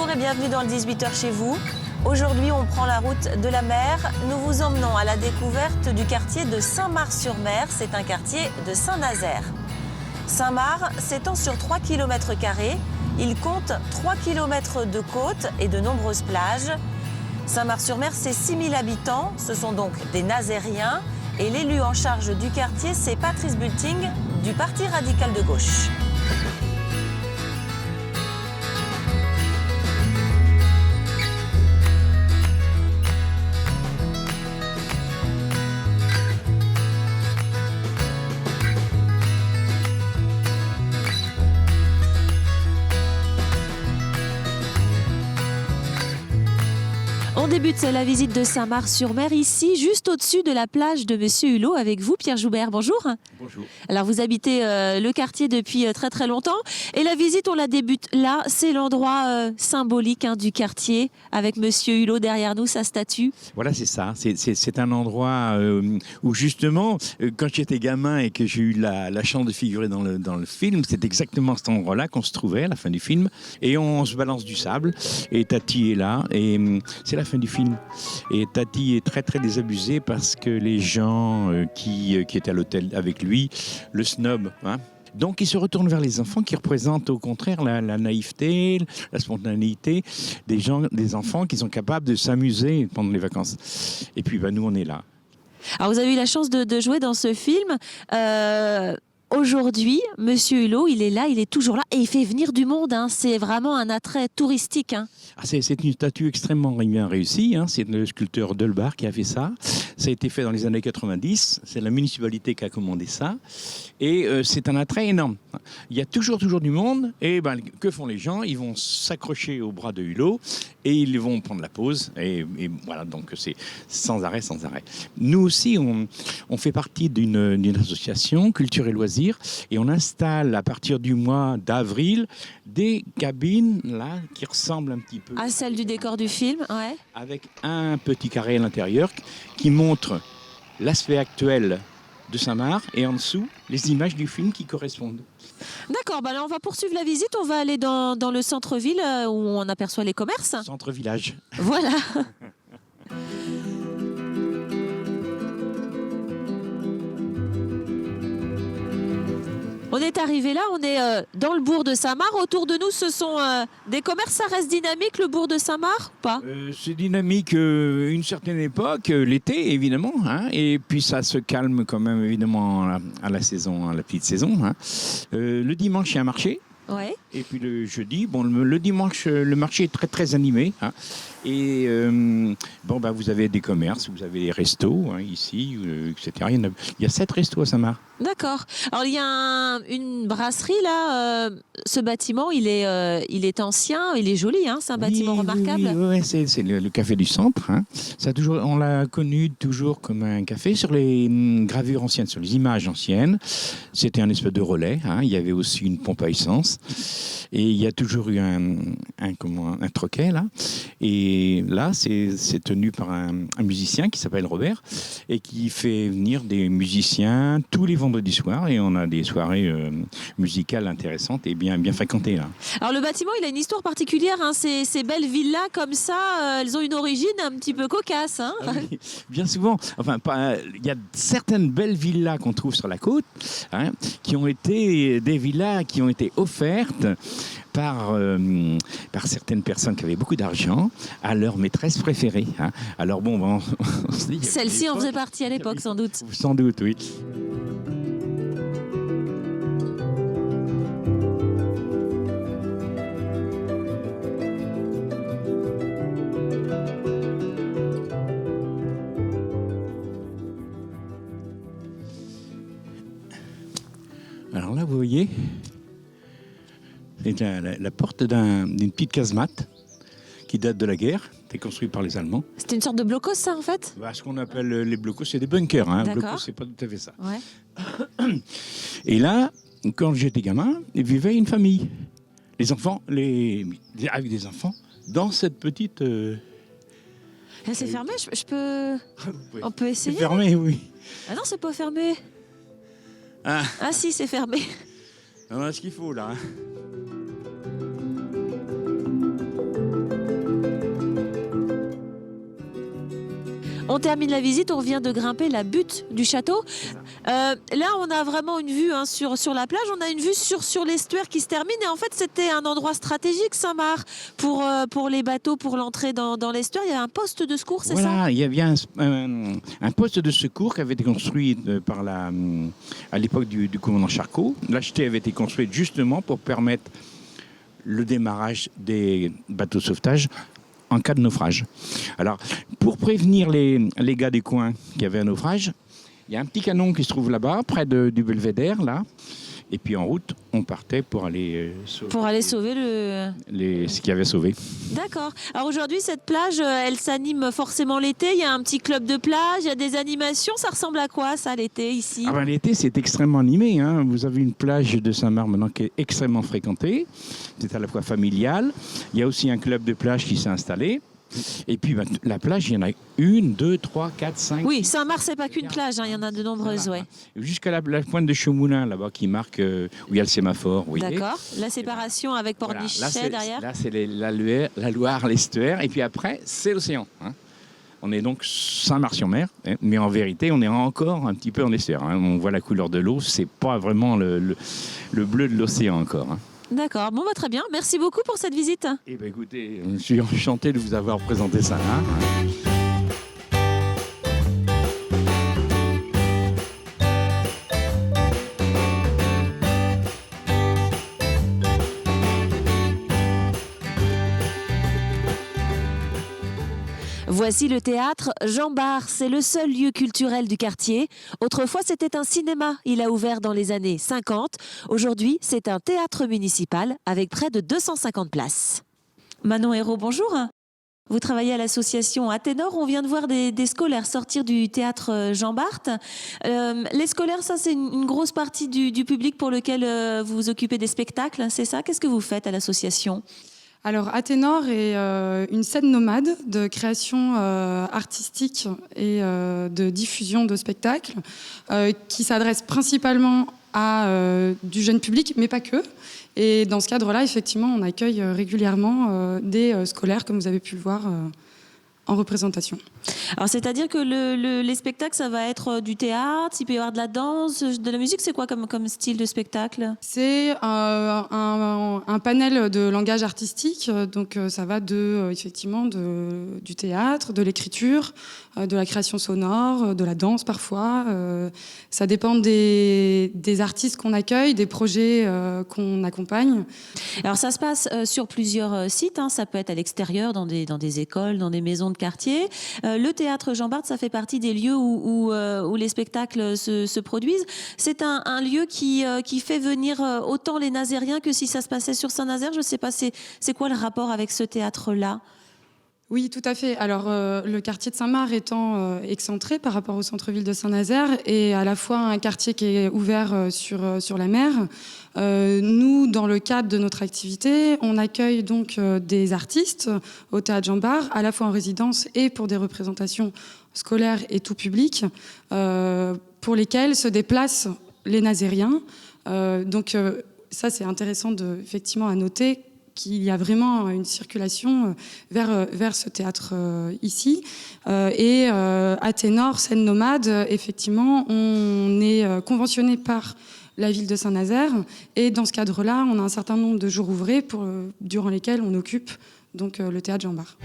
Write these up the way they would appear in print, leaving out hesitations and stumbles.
Bonjour et bienvenue dans le 18h chez vous. Aujourd'hui, on prend la route de la mer. Nous vous emmenons à la découverte du quartier de Saint-Mars-sur-Mer. C'est un quartier de Saint-Nazaire. Saint-Mars s'étend sur 3 km². Il compte 3 km de côte et de nombreuses plages. Saint-Mars-sur-Mer, c'est 6000 habitants. Ce sont donc des Nazériens. Et l'élu en charge du quartier, c'est Patrice Bulting du Parti radical de gauche. On débute la visite de Saint-Mars-sur-Mer, ici, juste au-dessus de la plage de Monsieur Hulot, avec vous, Pierre Joubert. Bonjour. Bonjour. Alors, vous habitez le quartier depuis très très longtemps. Et la visite, on la débute là. C'est l'endroit symbolique du quartier, avec Monsieur Hulot derrière nous, sa statue. Voilà, c'est ça. C'est un endroit où, justement, quand j'étais gamin et que j'ai eu la chance de figurer dans le film, c'est exactement cet endroit-là qu'on se trouvait à la fin du film. Et on se balance du sable. Et Tati est là. Et c'est la fin du film. Et Tati est très très désabusée parce que les gens qui étaient à l'hôtel avec lui le snob. Donc il se retourne vers les enfants qui représentent au contraire la naïveté, la spontanéité des enfants qui sont capables de s'amuser pendant les vacances. Et puis nous on est là. Alors vous avez eu la chance de jouer dans ce film. Aujourd'hui, Monsieur Hulot, il est là, il est toujours là et il fait venir du monde. C'est vraiment un attrait touristique. C'est une statue extrêmement bien réussie. C'est le sculpteur Delbar qui a fait ça. Ça a été fait dans les années 90. C'est la municipalité qui a commandé ça. Et c'est un attrait énorme. Il y a toujours du monde. Et que font les gens? Ils vont s'accrocher au bras de Hulot et ils vont prendre la pause. Et voilà, donc c'est sans arrêt. Nous aussi, on fait partie d'une association Culture et Loisirs. Et on installe à partir du mois d'avril des cabines là qui ressemblent un petit peu à celle du décor du film, ouais. Avec un petit carré à l'intérieur qui montre l'aspect actuel de Saint-Mars et en dessous les images du film qui correspondent. D'accord, là on va poursuivre la visite, on va aller dans le centre-ville où on aperçoit les commerces. Centre-village. Voilà. On est arrivé là, on est dans le bourg de Saint-Mars. Autour de nous, ce sont des commerces. Ça reste dynamique, le bourg de Saint-Mars, ou pas? C'est dynamique une certaine époque, l'été évidemment, et puis ça se calme quand même évidemment à la saison, à la petite saison. Le dimanche, il y a un marché. Ouais. Et puis le jeudi, le dimanche, le marché est très très animé. Et vous avez des commerces, vous avez des restos ici, etc. Il y a 7 restos à Saint-Mars. D'accord. Alors il y a une brasserie là. Ce bâtiment, il est ancien, il est joli. C'est un bâtiment remarquable. Oui, c'est le café du centre. On l'a connu toujours comme un café sur les gravures anciennes, sur les images anciennes. C'était un espèce de relais. Il y avait aussi une pompe à essence. Et il y a toujours eu un troquet là. Et là, c'est tenu par un musicien qui s'appelle Robert et qui fait venir des musiciens tous les vendredis soirs. Et on a des soirées musicales intéressantes et bien fréquentées là. Alors le bâtiment, il a une histoire particulière. Ces belles villas comme ça, elles ont une origine un petit peu cocasse. Oui, bien souvent. Il y a certaines belles villas qu'on trouve sur la côte qui ont été des villas qui ont été offertes par certaines personnes qui avaient beaucoup d'argent à leur maîtresse préférée. Alors on se dit... Celle-ci en faisait partie à l'époque, sans doute. Sans doute, oui. Alors là, vous voyez... C'est la porte d'une petite casemate qui date de la guerre, qui est construite par les Allemands. C'était une sorte de blocos, ça, en fait? Ce qu'on appelle les blocos, c'est des bunkers. Blocos, c'est pas tout à fait ça. Ouais. Et là, quand j'étais gamin, il vivait une famille. Les enfants, avec des enfants, dans cette petite... Là, c'est fermé, je peux... On peut essayer? C'est fermé, oui. Ah non, c'est pas fermé. Ah si, c'est fermé. On a ce qu'il faut, là. On termine la visite, on vient de grimper la butte du château. Là, on a vraiment une vue sur la plage, on a une vue sur l'estuaire qui se termine. Et en fait, c'était un endroit stratégique, Saint-Marc, pour les bateaux, pour l'entrée dans l'estuaire. Il y avait un poste de secours, c'est ça? Voilà, il y avait un poste de secours qui avait été construit à l'époque du commandant Charcot. La jetée avait été construite justement pour permettre le démarrage des bateaux de sauvetage en cas de naufrage. Alors, pour prévenir les gars des coins qu'il y avait un naufrage, il y a un petit canon qui se trouve là-bas, près du belvédère, là. Et puis en route, on partait pour aller sauver, ce qu'il y avait sauvé. D'accord. Alors aujourd'hui, cette plage, elle s'anime forcément l'été. Il y a un petit club de plage, il y a des animations. Ça ressemble à quoi, ça, l'été, ici? L'été, c'est extrêmement animé. Hein. Vous avez une plage de Saint-Marc maintenant qui est extrêmement fréquentée. C'est à la fois familial. Il y a aussi un club de plage qui s'est installé. Et puis la plage, il y en a 1, 2, 3, 4, 5. Oui, Saint-Marc, c'est pas qu'une plage, il y en a de nombreuses, voilà. Ouais. Jusqu'à la pointe de Chaumounin, là-bas, qui marque où il y a le sémaphore. D'accord. La séparation avec Pornichet derrière. Là, c'est la Loire, l'estuaire. Et puis après, c'est l'océan. Hein. On est donc Saint-Marc-sur-Mer, hein, mais en vérité, on est encore un petit peu en estuaire. Hein. On voit la couleur de l'eau, c'est pas vraiment le bleu de l'océan encore. Hein. D'accord, bon, très bien. Merci beaucoup pour cette visite. Eh bien, écoutez, je suis enchanté de vous avoir présenté ça. Hein. Voici le théâtre Jean Bart, c'est le seul lieu culturel du quartier. Autrefois, c'était un cinéma, il a ouvert dans les années 50. Aujourd'hui, c'est un théâtre municipal avec près de 250 places. Manon Hérault, bonjour. Vous travaillez à l'association Athénor. On vient de voir des scolaires sortir du théâtre Jean Bart. Les scolaires, ça c'est une grosse partie du public pour lequel vous vous occupez des spectacles, c'est ça? Qu'est-ce que vous faites à l'association? Alors, Athénor est une scène nomade de création artistique et de diffusion de spectacles qui s'adresse principalement à du jeune public, mais pas que. Et dans ce cadre-là, effectivement, on accueille régulièrement des scolaires, comme vous avez pu le voir, en représentation. Alors, c'est-à-dire que les spectacles, ça va être du théâtre, il peut y avoir de la danse, de la musique, c'est quoi comme style de spectacle? C'est un panel de langage artistique, donc ça va effectivement du théâtre, de l'écriture, de la création sonore, de la danse parfois. Ça dépend des artistes qu'on accueille, des projets qu'on accompagne. Alors ça se passe sur plusieurs sites, hein. Ça peut être à l'extérieur, dans des écoles, dans des maisons de quartier. Le théâtre Jean Bart, ça fait partie des lieux où les spectacles se produisent. C'est un lieu qui fait venir autant les Nazériens que si ça se passait sur Saint-Nazaire. Je ne sais pas, c'est quoi le rapport avec ce théâtre-là? Oui, tout à fait. Alors, le quartier de Saint-Marc étant excentré par rapport au centre-ville de Saint-Nazaire et à la fois un quartier qui est ouvert sur la mer, nous, dans le cadre de notre activité, on accueille donc des artistes au théâtre Jean Bart, à la fois en résidence et pour des représentations scolaires et tout public, pour lesquelles se déplacent les Nazériens. Donc, ça, c'est intéressant effectivement à noter qu'il y a vraiment une circulation vers ce théâtre ici. Et Athénor, scène nomade, effectivement, on est conventionné par la ville de Saint-Nazaire. Et dans ce cadre-là, on a un certain nombre de jours ouvrés durant lesquels on occupe donc, le théâtre Jean Bart.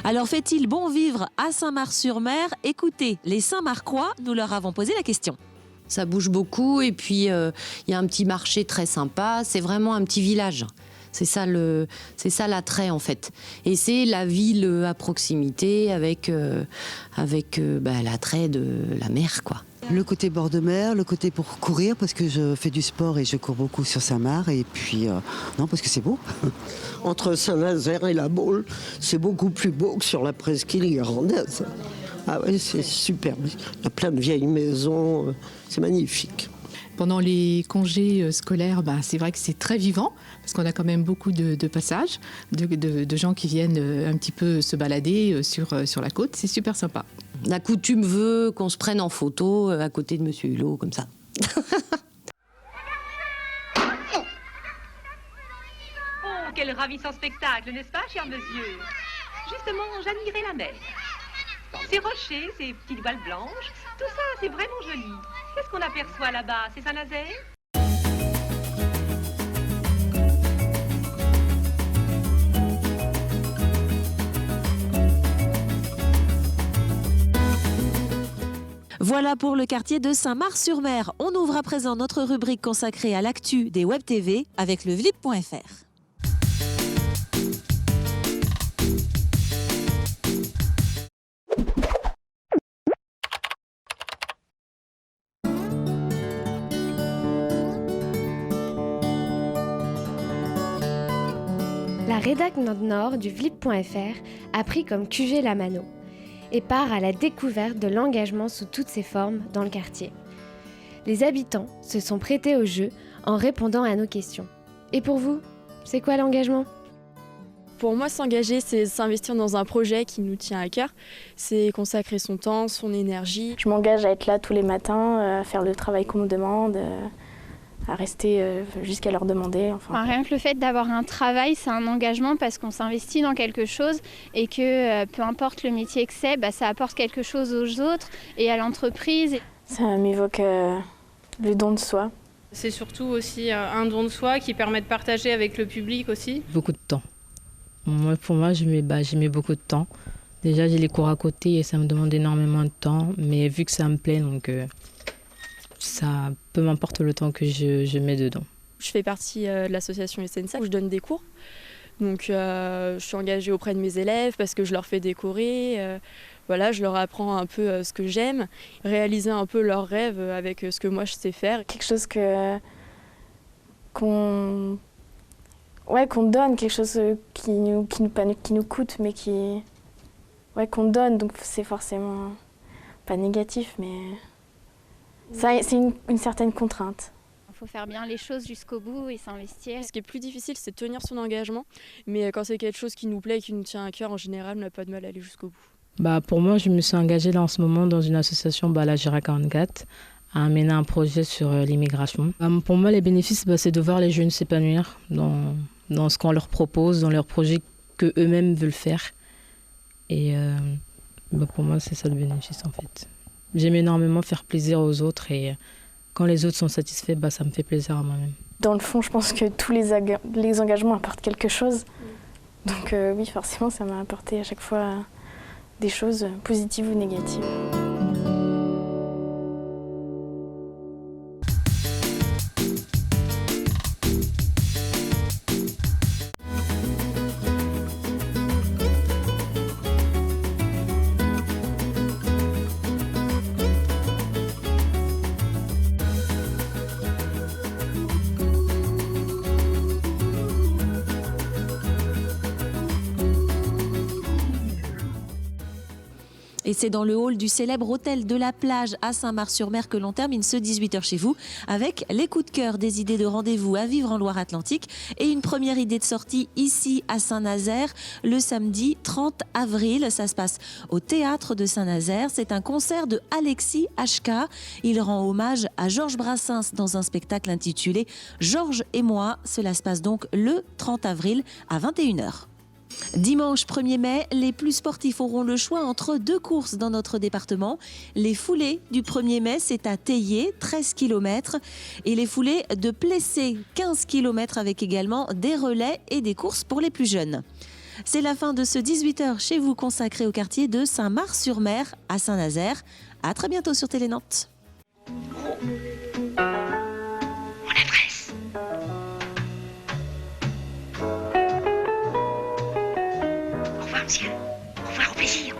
Alors, fait-il bon vivre à Saint-Marc-sur-Mer? Écoutez, les Saint-Marcois, nous leur avons posé la question. Ça bouge beaucoup et puis il y a un petit marché très sympa. C'est vraiment un petit village. C'est ça l'attrait en fait. Et c'est la ville à proximité avec l'attrait de la mer, quoi. Le côté bord de mer, le côté pour courir, parce que je fais du sport et je cours beaucoup sur Saint-Marc. Et puis, non, parce que c'est beau. Entre Saint-Nazaire et la Baule, c'est beaucoup plus beau que sur la presqu'île guérandaise. Ah oui, c'est superbe. Il y a plein de vieilles maisons, c'est magnifique. Pendant les congés scolaires, c'est vrai que c'est très vivant, parce qu'on a quand même beaucoup de passages, de gens qui viennent un petit peu se balader sur la côte. C'est super sympa. La coutume veut qu'on se prenne en photo à côté de Monsieur Hulot, comme ça. Oh, quel ravissant spectacle, n'est-ce pas, cher monsieur? Justement, j'admirais la mer. Ces rochers, ces petites voiles blanches, tout ça, c'est vraiment joli. Qu'est-ce qu'on aperçoit là-bas? C'est Saint-Nazaire? Voilà pour le quartier de Saint-Mars-sur-Mer. On ouvre à présent notre rubrique consacrée à l'actu des Web TV avec le vlip.fr. La rédac Nord du vlip.fr a pris comme QG la mano et part à la découverte de l'engagement sous toutes ses formes dans le quartier. Les habitants se sont prêtés au jeu en répondant à nos questions. Et pour vous, c'est quoi l'engagement ? Pour moi, s'engager, c'est s'investir dans un projet qui nous tient à cœur. C'est consacrer son temps, son énergie. Je m'engage à être là tous les matins, à faire le travail qu'on me demande, à rester jusqu'à leur demander. Rien que le fait d'avoir un travail, c'est un engagement parce qu'on s'investit dans quelque chose et que peu importe le métier que c'est, ça apporte quelque chose aux autres et à l'entreprise. Ça m'évoque le don de soi. C'est surtout aussi un don de soi qui permet de partager avec le public aussi. Beaucoup de temps. Pour moi, je mets beaucoup de temps. Déjà, j'ai les cours à côté et ça me demande énormément de temps. Mais vu que ça me plaît, donc ça, peu m'importe le temps que je mets dedans. Je fais partie de l'association SNCF où je donne des cours. Donc je suis engagée auprès de mes élèves parce que je leur fais décorer. Je leur apprends un peu ce que j'aime, réaliser un peu leurs rêves avec ce que moi je sais faire. Quelque chose qu'on donne, quelque chose qui nous coûte, mais qu'on donne. Donc c'est forcément pas négatif, mais c'est une certaine contrainte. Il faut faire bien les choses jusqu'au bout et s'investir. Ce qui est plus difficile, c'est de tenir son engagement. Mais quand c'est quelque chose qui nous plaît et qui nous tient à cœur, en général, on n'a pas de mal à aller jusqu'au bout. Pour moi, je me suis engagée là en ce moment dans une association, la Gira 44, à mener un projet sur l'immigration. Pour moi, les bénéfices, c'est de voir les jeunes s'épanouir dans ce qu'on leur propose, dans leurs projets qu'eux-mêmes veulent faire. Et pour moi, c'est ça le bénéfice en fait. J'aime énormément faire plaisir aux autres et quand les autres sont satisfaits, ça me fait plaisir à moi-même. Dans le fond, je pense que tous les engagements apportent quelque chose. Donc oui, forcément, ça m'a apporté à chaque fois des choses positives ou négatives. Et c'est dans le hall du célèbre hôtel de la Plage à Saint-Mars-sur-Mer que l'on termine ce 18h chez vous avec les coups de cœur des idées de rendez-vous à vivre en Loire-Atlantique et une première idée de sortie ici à Saint-Nazaire le samedi 30 avril. Ça se passe au théâtre de Saint-Nazaire. C'est un concert de Alexis HK. Il rend hommage à Georges Brassens dans un spectacle intitulé Georges et moi. Cela se passe donc le 30 avril à 21h. Dimanche 1er mai, les plus sportifs auront le choix entre deux courses dans notre département. Les foulées du 1er mai, c'est à Théier, 13 km. Et les foulées de Plessé, 15 km avec également des relais et des courses pour les plus jeunes. C'est la fin de ce 18h chez vous consacré au quartier de Saint-Mars-sur-Mer à Saint-Nazaire. À très bientôt sur Télé Nantes. Au revoir au plaisir.